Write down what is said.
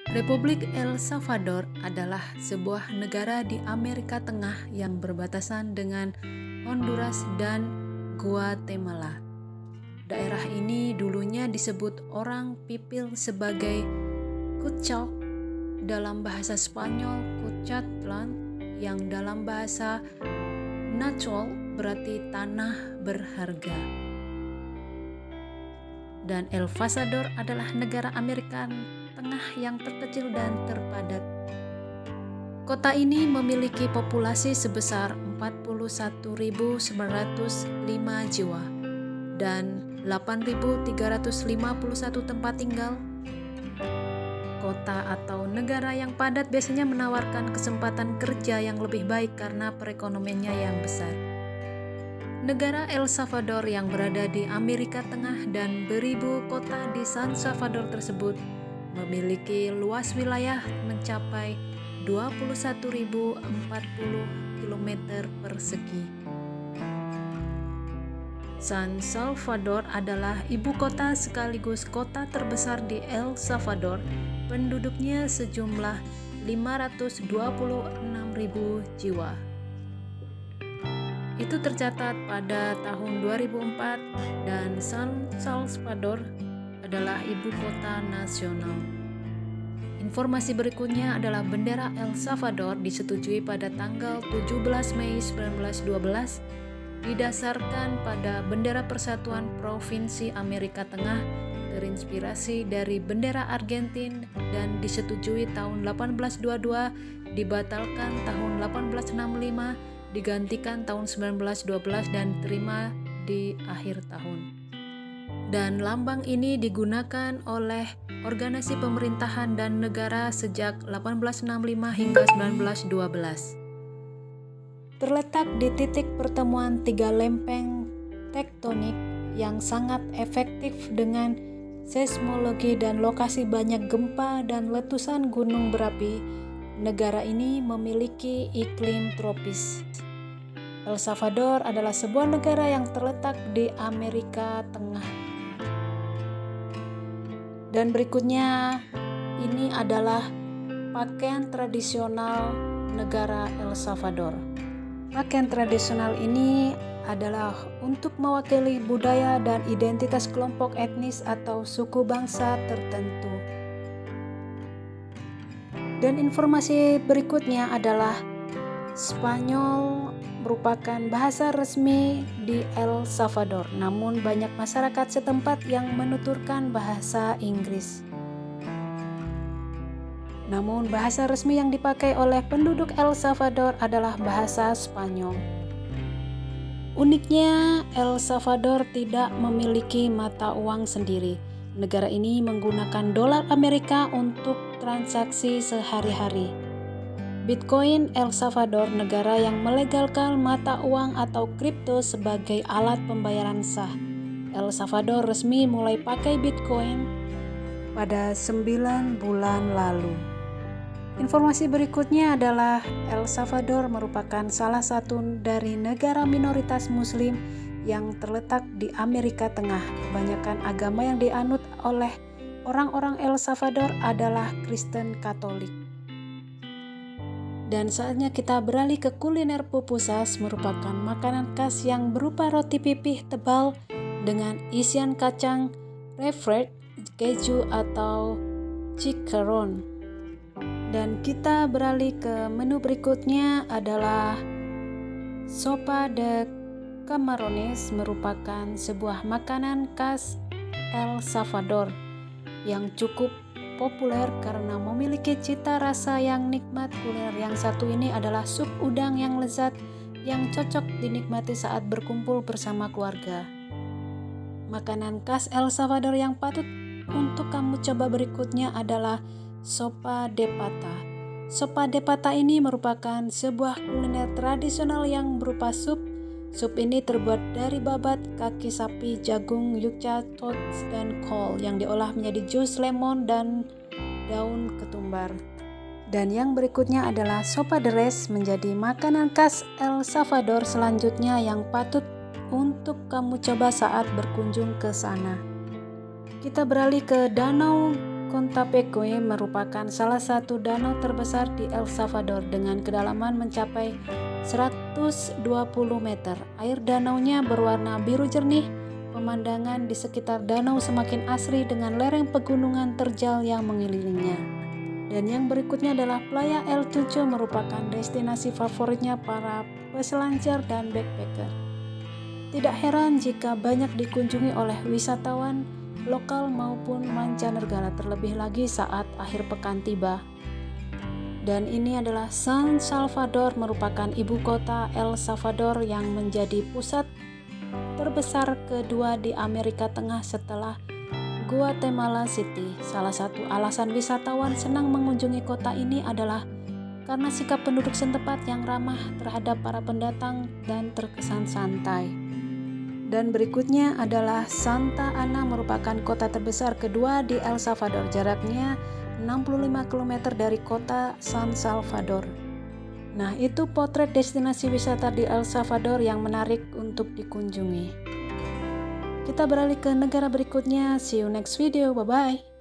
Republik El Salvador adalah sebuah negara di Amerika Tengah yang berbatasan dengan Honduras dan Guatemala. Daerah ini dulunya disebut orang Pipil sebagai Cutchoc dalam bahasa Spanyol, Cuscatlan yang dalam bahasa Nahuatl berarti tanah berharga. Dan El Salvador adalah negara Amerika Tengah yang terkecil dan terpadat. Kota ini memiliki populasi sebesar 41.905 jiwa dan 8.351 tempat tinggal. Kota atau negara yang padat biasanya menawarkan kesempatan kerja yang lebih baik karena perekonomiannya yang besar. Negara El Salvador yang berada di Amerika Tengah dan beribu kota di San Salvador tersebut memiliki luas wilayah mencapai 21.040 km persegi. San Salvador adalah ibu kota sekaligus kota terbesar di El Salvador. Penduduknya sejumlah 526.000 jiwa. Itu tercatat pada tahun 2004 dan San Salvador adalah ibu kota nasional. Informasi berikutnya adalah bendera El Salvador disetujui pada tanggal 17 Mei 1912 didasarkan pada bendera Persatuan Provinsi Amerika Tengah terinspirasi dari bendera Argentina dan disetujui tahun 1822, dibatalkan tahun 1865, digantikan tahun 1912 dan terima di akhir tahun. Dan lambang ini digunakan oleh organisasi pemerintahan dan negara sejak 1865 hingga 1912. Terletak di titik pertemuan tiga lempeng tektonik yang sangat efektif dengan seismologi dan lokasi banyak gempa dan letusan gunung berapi, negara ini memiliki iklim tropis. El Salvador adalah sebuah negara yang terletak di Amerika Tengah. Dan berikutnya ini adalah pakaian tradisional negara El Salvador. Pakaian tradisional ini adalah untuk mewakili budaya dan identitas kelompok etnis atau suku bangsa tertentu. Dan informasi berikutnya adalah Spanyol merupakan bahasa resmi di El Salvador, namun banyak masyarakat setempat yang menuturkan bahasa Inggris. Namun bahasa resmi yang dipakai oleh penduduk El Salvador adalah bahasa Spanyol. Uniknya, El Salvador tidak memiliki mata uang sendiri. Negara ini menggunakan dolar Amerika untuk transaksi sehari-hari. Bitcoin El Salvador, negara yang melegalkan mata uang atau kripto sebagai alat pembayaran sah. El Salvador resmi mulai pakai Bitcoin pada 9 bulan lalu. Informasi berikutnya adalah El Salvador merupakan salah satu dari negara minoritas Muslim yang terletak di Amerika Tengah. Kebanyakan agama yang dianut oleh orang-orang El Salvador adalah Kristen Katolik. Dan saatnya kita beralih ke kuliner pupusas, merupakan makanan khas yang berupa roti pipih tebal dengan isian kacang, refried, keju atau chicharron. Dan kita beralih ke menu berikutnya adalah sopa de camarones, merupakan sebuah makanan khas El Salvador yang cukup populer karena memiliki cita rasa yang nikmat. Kuliner yang satu ini adalah sup udang yang lezat yang cocok dinikmati saat berkumpul bersama keluarga. Makanan khas El Salvador yang patut untuk kamu coba berikutnya adalah sopa de pata. Sopa de pata ini merupakan sebuah kuliner tradisional yang berupa sup. Sup ini terbuat dari babat, kaki sapi, jagung, yuca, toats, dan kol yang diolah menjadi jus lemon dan daun ketumbar. Dan yang berikutnya adalah sopa de res, menjadi makanan khas El Salvador selanjutnya yang patut untuk kamu coba saat berkunjung ke sana. Kita beralih ke Danau Contapecue merupakan salah satu danau terbesar di El Salvador dengan kedalaman mencapai 120 meter. Air danaunya berwarna biru jernih. Pemandangan di sekitar danau semakin asri dengan lereng pegunungan terjal yang mengelilinginya. Dan yang berikutnya adalah Playa El Tunco, merupakan destinasi favoritnya para peselancar dan backpacker. Tidak heran jika banyak dikunjungi oleh wisatawan lokal maupun mancanegara, terlebih lagi saat akhir pekan tiba. Dan ini adalah San Salvador, merupakan ibu kota El Salvador yang menjadi pusat terbesar kedua di Amerika Tengah setelah Guatemala City. Salah satu alasan wisatawan senang mengunjungi kota ini adalah karena sikap penduduk setempat yang ramah terhadap para pendatang dan terkesan santai. Dan berikutnya adalah Santa Ana, merupakan kota terbesar kedua di El Salvador. Jaraknya 65 km dari kota San Salvador. Nah, itu potret destinasi wisata di El Salvador yang menarik untuk dikunjungi. Kita beralih ke negara berikutnya. See you next video. Bye-bye.